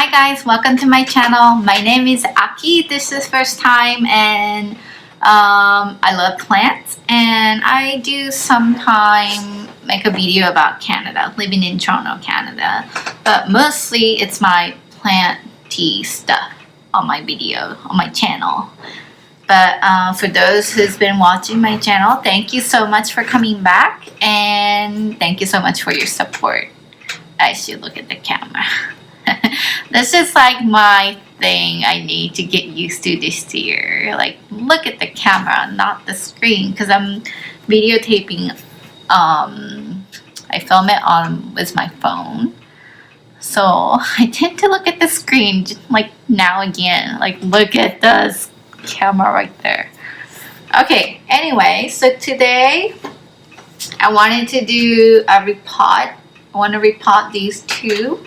Hi guys, welcome to my channel. My name is Aki. This is first time and I love plants and I do sometime make a video about Canada, living in Toronto, Canada. But mostly it's my planty stuff on my video, on my channel. But for those who's been watching my channel, thank you so much for coming back and thank you so much for your support. I should look at the camera. That's just like my thing I need to get used to this year. Like, look at the camera, not the screen, because I'm videotaping. I film it on with my phone, so I tend to look at the screen just like now again. Like, look at this camera right there. Okay. Anyway, so today I wanted to do a repot. I want to repot these two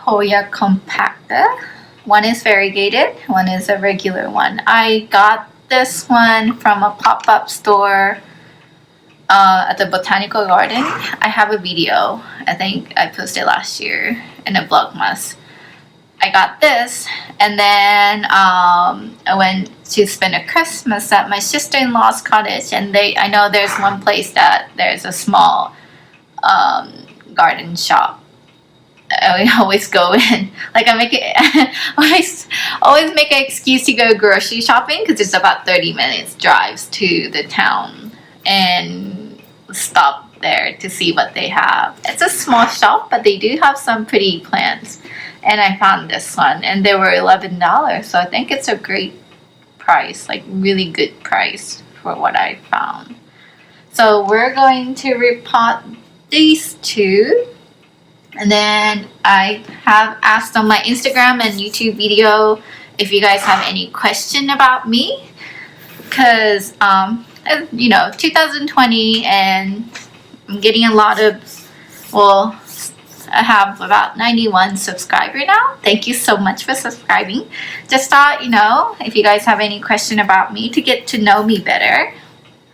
Hoya compacta. One is variegated, one is a regular one. I got this one from a pop-up store at the botanical garden. I have a video, I think I posted last year in a vlogmas. I got this and then I went to spend a Christmas at my sister-in-law's cottage, and I know there's one place that there's a small garden shop. I always go in, like I make it, always make an excuse to go grocery shopping because it's about 30 minutes drives to the town and stop there to see what they have. It's a small shop, but they do have some pretty plants, and I found this one and they were $11, so I think it's a great price, like really good price for what I found. So we're going to repot these two. And then I have asked on my Instagram and YouTube video if you guys have any question about me, because you know, 2020 and I'm getting a lot of, well, I have about 91 subscribers now. Thank you so much for subscribing. Just thought, you know, if you guys have any question about me to get to know me better,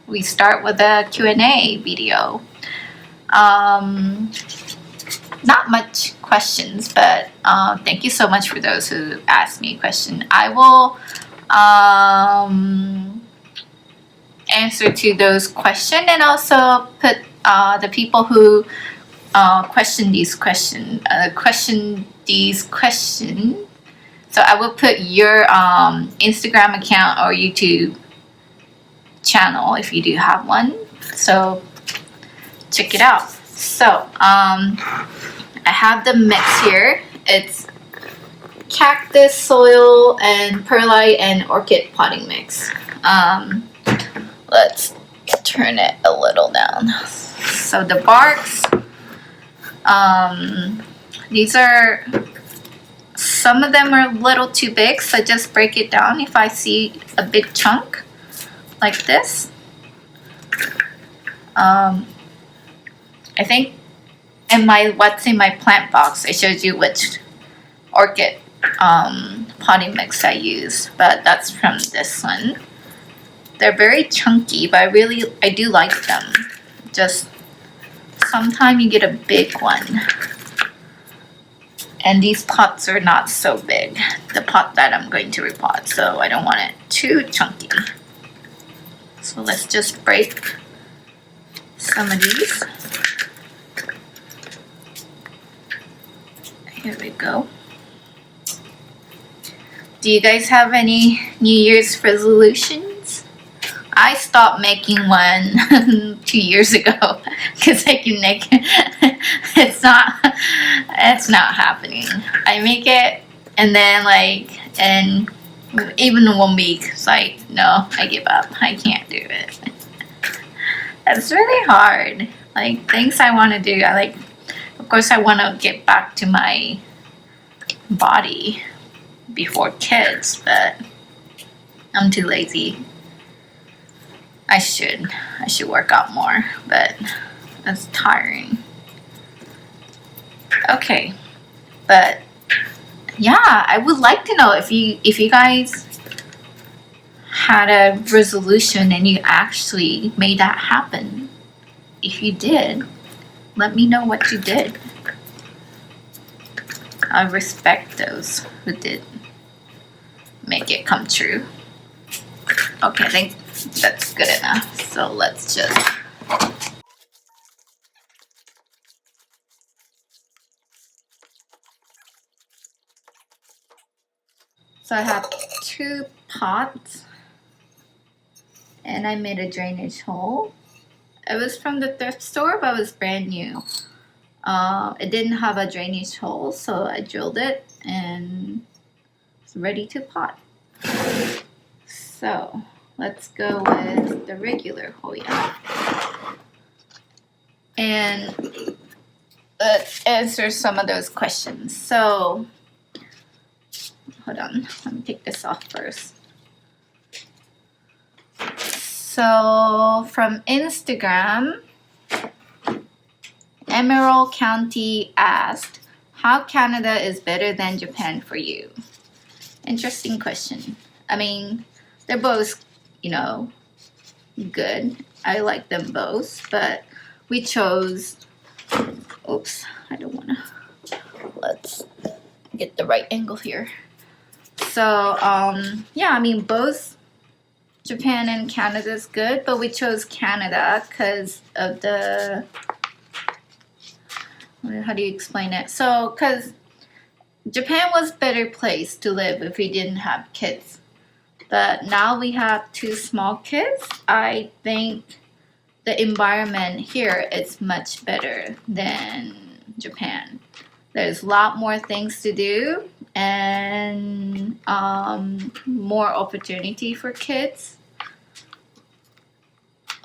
we start with a Q&A video. Not much questions, but thank you so much for those who asked me a question. I will answer to those questions and also put the people who question these questions. So I will put your Instagram account or YouTube channel if you do have one. So check it out. So I have the mix here. It's cactus, soil, and perlite and orchid potting mix. Let's turn it a little down. So the barks, these are, some of them are a little too big, so just break it down if I see a big chunk like this. I think in my what's in my plant box, it shows you which orchid potting mix I use, but that's from this one. They're very chunky, but I do like them. Just sometimes you get a big one, and these pots are not so big. The pot that I'm going to repot, so I don't want it too chunky. So let's just break some of these. Here we go. Do you guys have any New Year's resolutions? I stopped making one 2 years ago because I can make it. It's not happening. I make it and then like, and even 1 week, it's like, no, I give up. I can't do it. It's really hard. Like, things I want to do, of course I want to get back to my body before kids, but I'm too lazy. I should work out more, but it's tiring. Okay, but yeah, I would like to know if you guys had a resolution and you actually made that happen. If you did, let me know what you did. I respect those who did make it come true. Okay, I think that's good enough. So let's just... So I have 2 pots and I made a drainage hole. It was from the thrift store, but it was brand new. It didn't have a drainage hole, so I drilled it and it's ready to pot. So let's go with the regular Hoya. And let's answer some of those questions. So, hold on, let me take this off first. So from Instagram, Emerald County asked, how Canada is better than Japan for you? Interesting question. I mean, they're both, you know, good. I like them both, but we chose, oops, I don't want to, let's get the right angle here. So, yeah, I mean, both Japan and Canada is good, but we chose Canada because of the, how do you explain it? So, because Japan was a better place to live if we didn't have kids. But now we have 2 small kids. I think the environment here is much better than Japan. There's a lot more things to do and more opportunity for kids.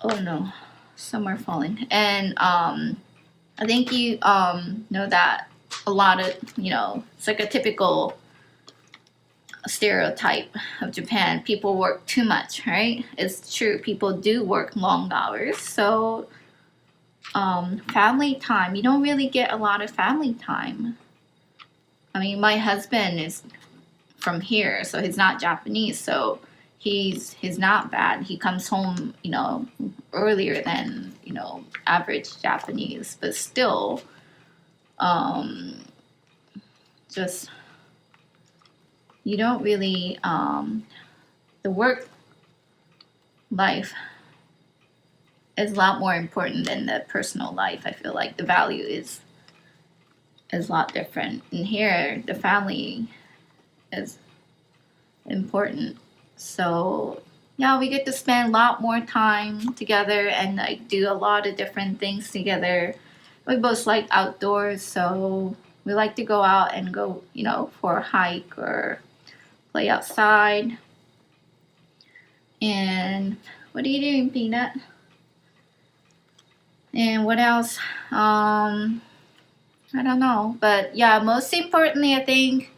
Oh no, some are falling. And I think you know that a lot of, you know, it's like a typical stereotype of Japan. People work too much, right? It's true, people do work long hours. So family time, you don't really get a lot of family time. I mean, my husband is from here, so he's not Japanese, so he's not bad. He comes home, you know, earlier than, you know, average Japanese, but still just, you don't really the work life is a lot more important than the personal life. I feel like the value is a lot different. And here, the family is important. So yeah, we get to spend a lot more time together and like do a lot of different things together. We both like outdoors, so we like to go out and go, you know, for a hike or play outside. And what are you doing, Peanut? And what else? I don't know. But yeah, most importantly, I think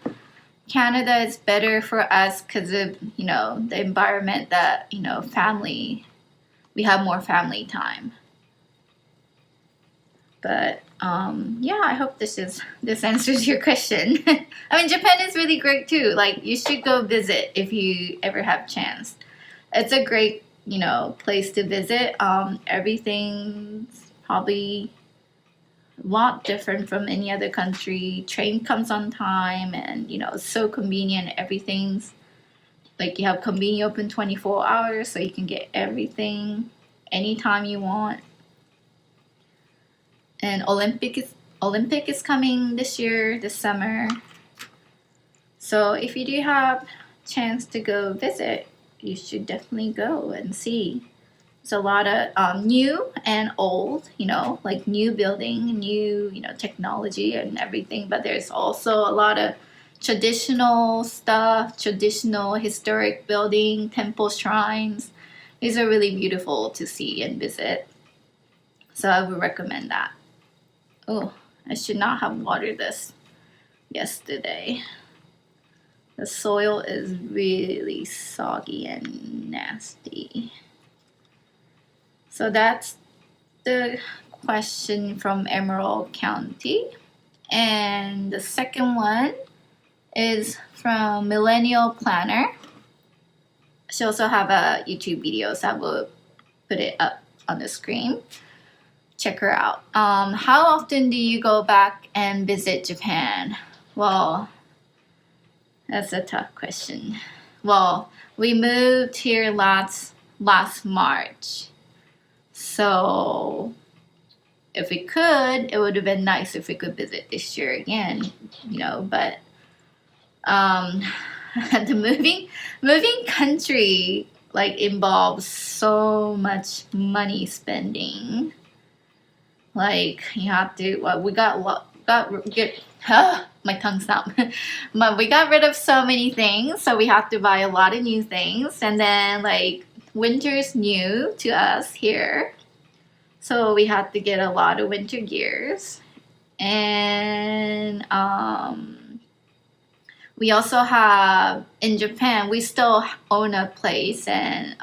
Canada is better for us because of, you know, the environment that, you know, family, we have more family time. But yeah, I hope this answers your question. I mean, Japan is really great too. Like, you should go visit if you ever have chance. It's a great, you know, place to visit. Everything's probably a lot different from any other country. Train comes on time, and you know, it's so convenient. Everything's like, you have convenient open 24 hours, so you can get everything anytime you want. And Olympic is coming this year, this summer. So if you do have chance to go visit, you should definitely go and see. It's a lot of new and old, you know, like new building, new, you know, technology and everything. But there's also a lot of traditional stuff, traditional historic building, temple shrines. These are really beautiful to see and visit. So I would recommend that. Oh, I should not have watered this yesterday. The soil is really soggy and nasty. So that's the question from Emerald County. And the second one is from Millennial Planner. She also have a YouTube video, so I will put it up on the screen. Check her out. How often do you go back and visit Japan? Well, that's a tough question. Well, we moved here last March. So if we could, it would have been nice if we could visit this year again, you know, but the moving country like involves so much money spending. Like you have to, well, my tongue stopped. But we got rid of so many things, so we have to buy a lot of new things, and then like winter's new to us here, so we had to get a lot of winter gears, and we also have in Japan. We still own a place, and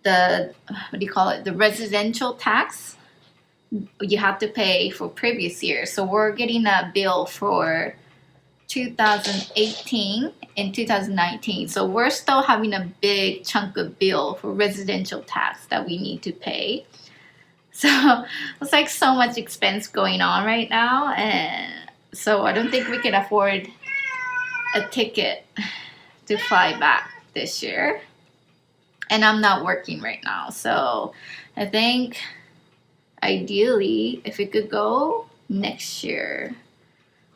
the what do you call it? The residential tax you have to pay for previous years. So we're getting a bill for 2018 and 2019. So we're still having a big chunk of bill for residential tax that we need to pay. So it's like so much expense going on right now, and so I don't think we can afford a ticket to fly back this year. And I'm not working right now, so I think ideally if we could go next year,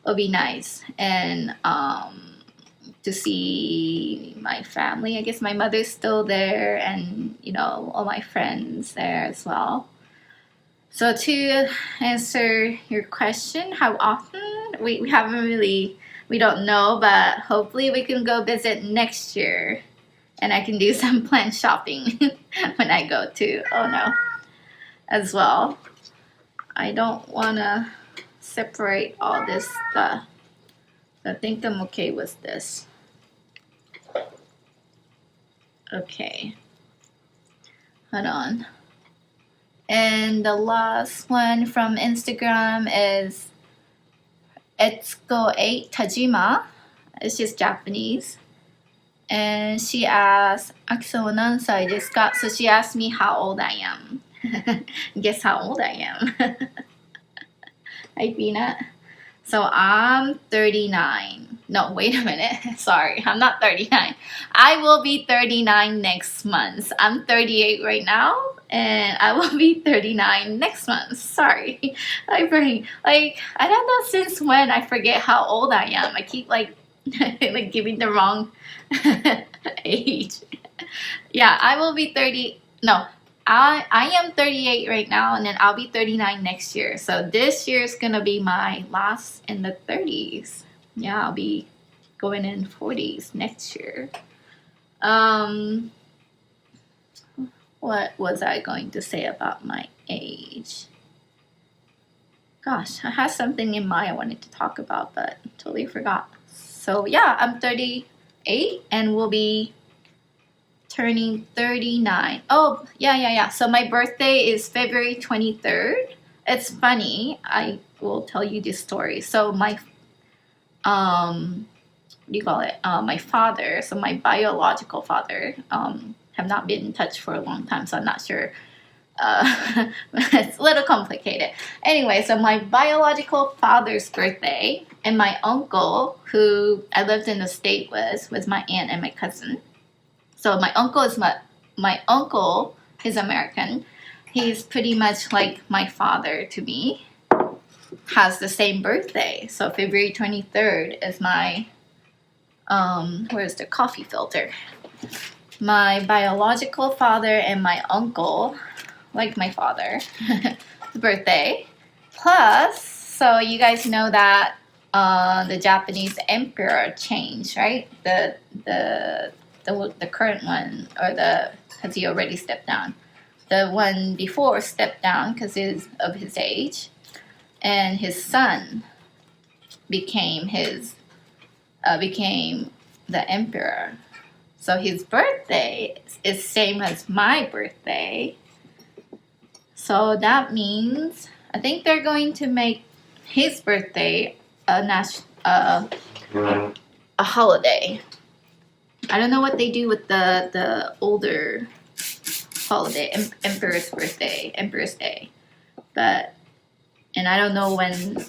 it'll be nice. And to see my family. I guess my mother's still there, and you know, all my friends there as well. So to answer your question, how often, we haven't really, we don't know, but hopefully we can go visit next year, and I can do some planned shopping when I go to Ono as well. I don't want to separate all this stuff. I think I'm okay with this. Okay, hold on. And the last one from Instagram is Etsuko8 Tajima. It's just Japanese. And she asked, Aki-san wa nansai desu ka? So she asked me how old I am. Guess how old I am. Hi, Peanut. So I'm 39. No, wait a minute. Sorry, I'm not 39. I will be 39 next month. I'm 38 right now, and I will be 39 next month. Sorry. I don't know since when I forget how old I am. I keep like giving the wrong age. Yeah, I will be 30. No, I am 38 right now, and then I'll be 39 next year. So this year is gonna be my last in the 30s. Yeah, I'll be going in 40s next year. What was I going to say about my age? Gosh, I had something in mind I wanted to talk about, but totally forgot. So yeah, I'm 38 and will be turning 39. Oh, yeah. So my birthday is February 23rd. It's funny. I will tell you this story. So my, what do you call it? My father, so my biological father, have not been in touch for a long time, so I'm not sure. It's a little complicated. Anyway, so my biological father's birthday, and my uncle, who I lived in the state with my aunt and my cousin. So my uncle is American. He's pretty much like my father to me. Has the same birthday. So February 23rd is my where's the coffee filter? My biological father and my uncle, like my father, birthday. Plus, so you guys know that the Japanese emperor changed, right? The current one, or because he already stepped down. The one before stepped down because of his age, and his son became the emperor. So his birthday is same as my birthday. So that means I think they're going to make his birthday a holiday. I don't know what they do with the older holiday, Emperor's birthday, Emperor's Day. But And I don't know when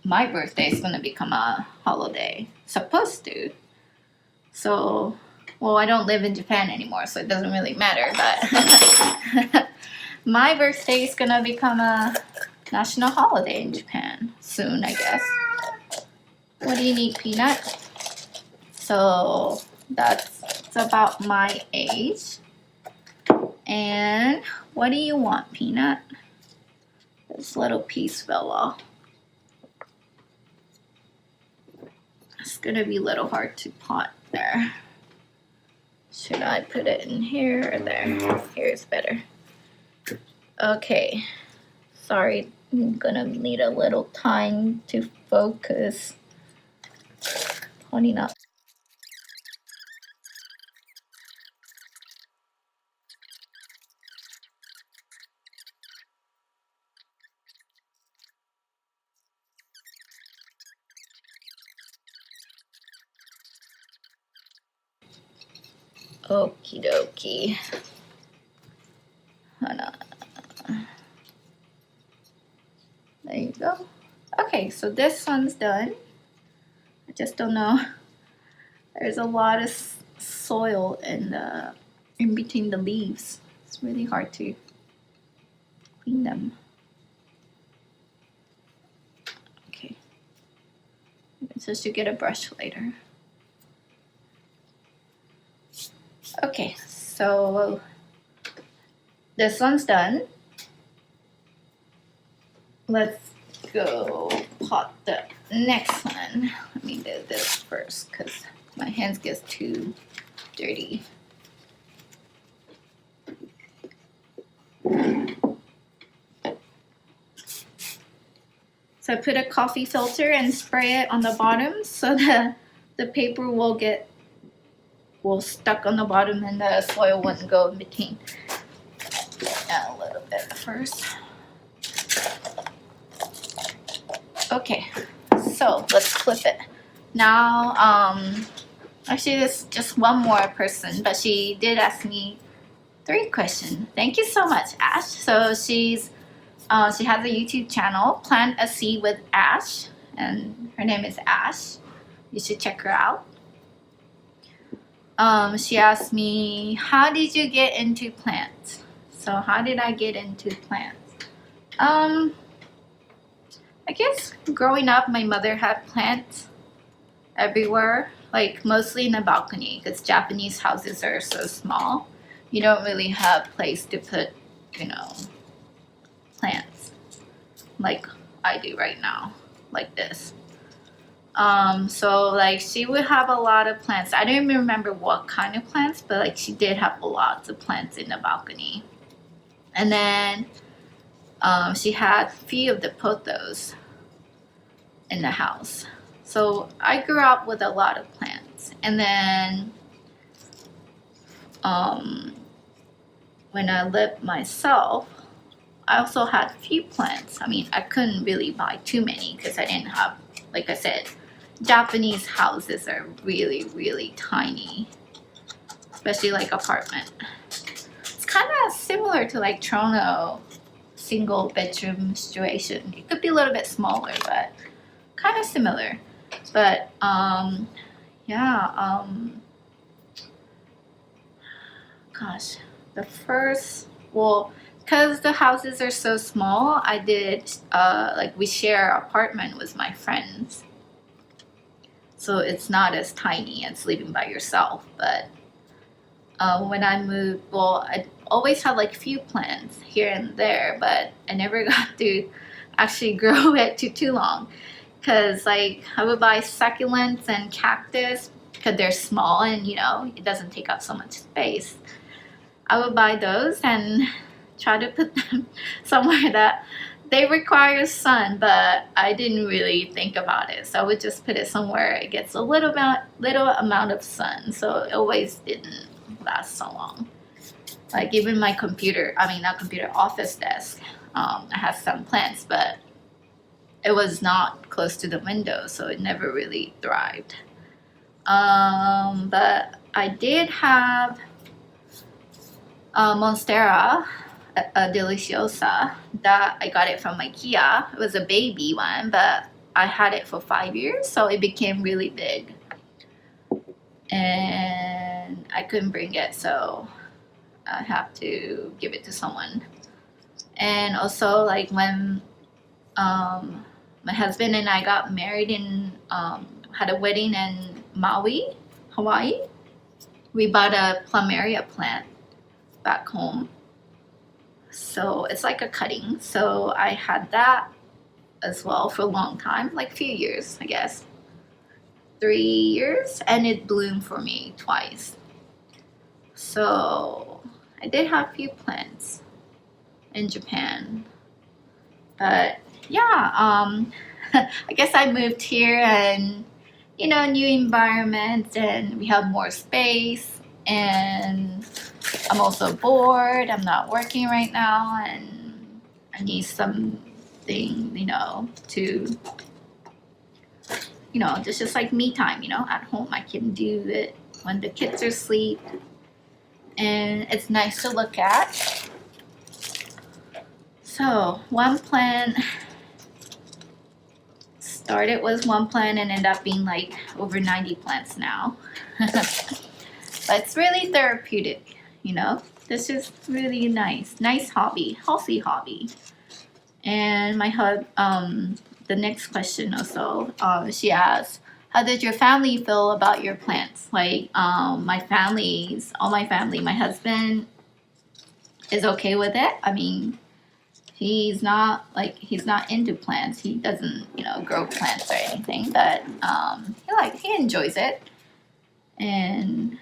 my birthday is gonna become a holiday. Supposed to. So, well, I don't live in Japan anymore, so it doesn't really matter, but my birthday is gonna become a national holiday in Japan soon, I guess. What do you need, Peanut? So that's about my age. And what do you want, Peanut? This little piece fell off. It's gonna be a little hard to pot there. Should I put it in here or there? Here's better. Okay. Sorry, I'm gonna need a little time to focus. Holding up. Okie dokie. Hold on. There you go. Okay, so this one's done. I just don't know. There's a lot of soil in between the leaves. It's really hard to clean them. Okay. I'm supposed to get a brush later. Okay, so this one's done. Let's go pot the next one. Let me do this first because my hands get too dirty. So I put a coffee filter and spray it on the bottom so that the paper will stuck on the bottom and the soil wouldn't go in between. Add a little bit first. Okay, so let's flip it. Now, actually there's just one more person, but she did ask me 3 questions. Thank you so much, Ash. So she has a YouTube channel, Plant a Seed with Ash, and her name is Ash. You should check her out. She asked me, how did you get into plants? So how did I get into plants? I guess growing up, my mother had plants everywhere, like mostly in the balcony, because Japanese houses are so small. You don't really have a place to put, plants like I do right now, like this. So like she would have a lot of plants. I don't even remember what kind of plants, but like she did have lots of plants in the balcony. And then she had a few of the pothos in the house. So I grew up with a lot of plants. And then when I lived myself, I also had a few plants. I mean, I couldn't really buy too many because I didn't have, like I said, Japanese houses are really, really tiny, especially like apartment. It's kind of similar to like Toronto single bedroom situation. It could be a little bit smaller, but kind of similar. But yeah, gosh, the first, well, because the houses are so small, I did like we share an apartment with my friends, so it's not as tiny as living by yourself. But when I moved, well, I always had like a few plants here and there, but I never got to actually grow it too long, because like I would buy succulents and cactus because they're small and it doesn't take up so much space. I would buy those and try to put them somewhere that they require sun, but I didn't really think about it. So I would just put it somewhere it gets a little amount of sun, so it always didn't last so long. Like even my office desk, I have some plants, but it was not close to the window, so it never really thrived. But I did have Monstera Deliciosa that I got it from IKEA. It was a baby one, but I had it for 5 years, so it became really big. And I couldn't bring it, so I have to give it to someone. And also, like when my husband and I got married and had a wedding in Maui, Hawaii, we bought a plumeria plant back home. So it's like a cutting. So I had that as well for a long time, like a few years, I guess. 3 years, and it bloomed for me twice. So I did have a few plants in Japan. But yeah, I guess I moved here and, you know, new environment, and we have more space, and I'm also bored. I'm not working right now, and I need something, you know, to, you know, just like me time, you know, at home. I can do it when the kids are asleep, and it's nice to look at. So one plant started with one plant and ended up being like over 90 plants now. But it's really therapeutic, you know. This is really nice hobby, healthy hobby. And my the next question also, she asked, how did your family feel about your plants? Like all my family, my husband is okay with it. I mean, he's not into plants. He doesn't, you know, grow plants or anything, but he enjoys it. And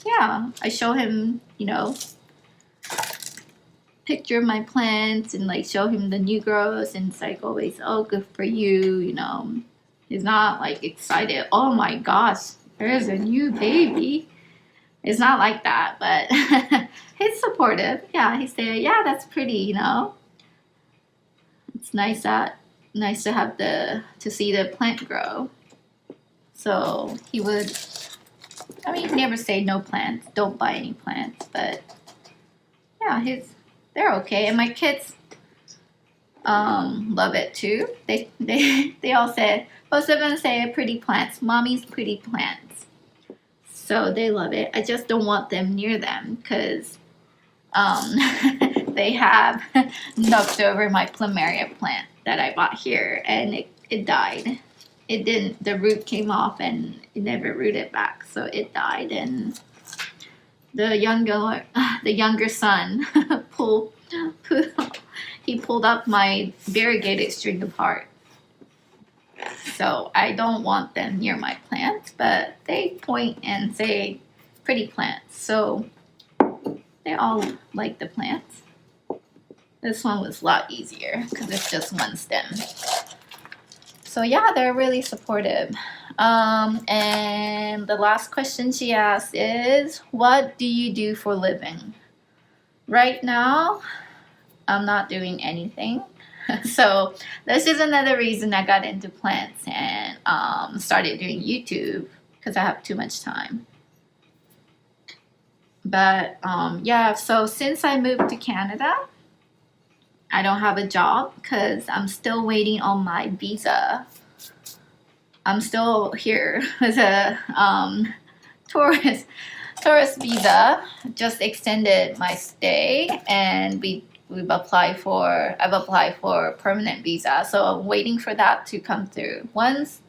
yeah, I show him, you know, picture of my plants and like show him the new growth, and it's like always, oh, good for you, you know. He's not like excited, oh my gosh, there's a new baby. It's not like that, but he's supportive. Yeah, he said, yeah, that's pretty, you know. It's nice to have to see the plant grow. So he would, I mean, he never say no plants, don't buy any plants, but yeah, they're okay. And my kids love it too. They all said, most of them say pretty plants, mommy's pretty plants. So they love it. I just don't want them near them because they have knocked over my plumeria plant that I bought here, and it died. It didn't, the root came off and it never rooted back, so it died. And the younger son pulled up my variegated string apart. So I don't want them near my plants, but they point and say pretty plants. So they all like the plants. This one was a lot easier because it's just one stem. So yeah, they're really supportive. And the last question she asked is, what do you do for a living? Right now, I'm not doing anything. So this is another reason I got into plants and started doing YouTube, because I have too much time. But yeah, so since I moved to Canada, I don't have a job because I'm still waiting on my visa. I'm still here as a tourist visa. Just extended my stay, and I've applied for a permanent visa. So I'm waiting for that to come through. Once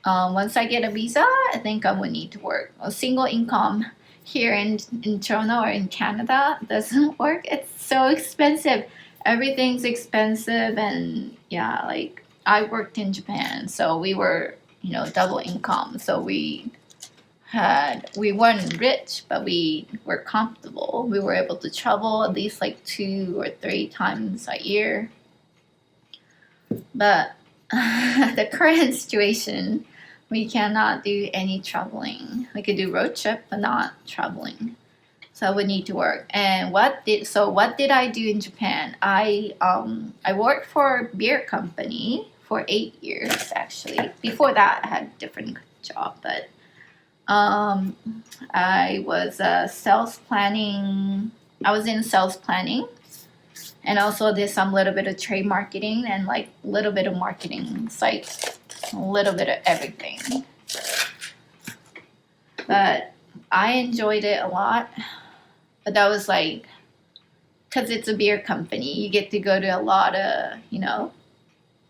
I get a visa, I think I would need to work. A single income here in Toronto or in Canada doesn't work. It's so expensive. Everything's expensive, and yeah, like I worked in Japan, so we were, you know, double income. So we weren't rich, but we were comfortable. We were able to travel at least like 2 or 3 times a year. But the current situation, we cannot do any traveling. We could do road trip, but not traveling. So I would need to work. And what did I do in Japan? I worked for a beer company for 8 years actually. Before that, I had a different job, but I was sales planning. I was in sales planning, and also did some little bit of trade marketing and like a little bit of marketing. It's like a little bit of everything. But I enjoyed it a lot. But that was like, because it's a beer company, you get to go to a lot of, you know,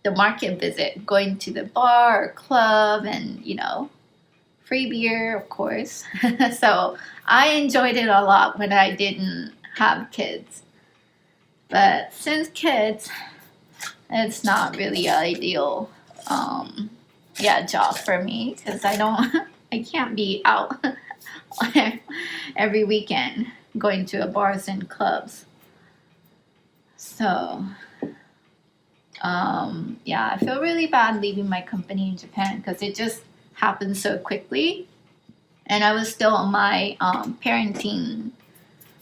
the market visit, going to the bar or club, and, you know, free beer, of course. So I enjoyed it a lot when I didn't have kids. But since kids, it's not really an ideal job for me, because I can't be out every weekend going to bars and clubs. So I feel really bad leaving my company in Japan, because it just happened so quickly, and I was still on my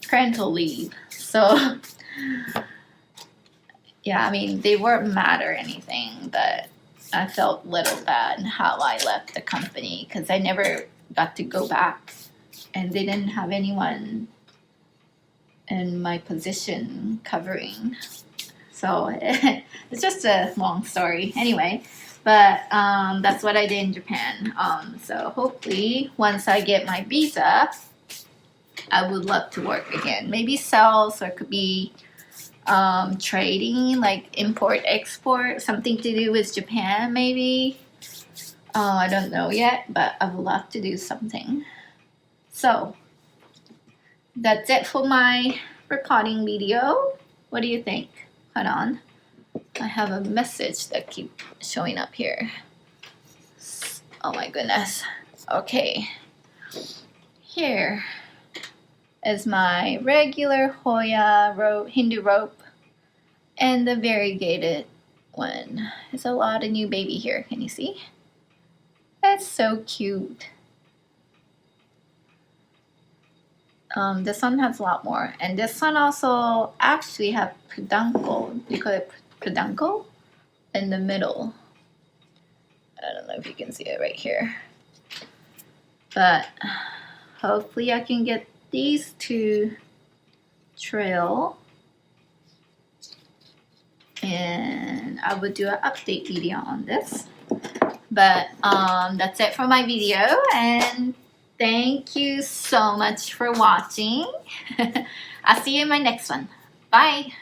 parental leave. So yeah, I mean, they weren't mad or anything, but I felt a little bad how I left the company, because I never got to go back, and they didn't have anyone in my position covering. So it's just a long story anyway. But that's what I did in Japan. So hopefully once I get my visa, I would love to work again. Maybe sales, or it could be trading, like import export, something to do with Japan maybe. I don't know yet, but I would love to do something. So that's it for my recording video. What do you think? Hold on. I have a message that keeps showing up here. Oh my goodness. Okay. Here is my regular Hoya Hindu rope, and the variegated one. There's a lot of new baby here. Can you see? That's so cute. This one has a lot more, and this one also actually have peduncle. You call it peduncle in the middle. I don't know if you can see it right here, but hopefully I can get these to trail, and I will do an update video on this. But that's it for my video, and thank you so much for watching. I'll see you in my next one. Bye.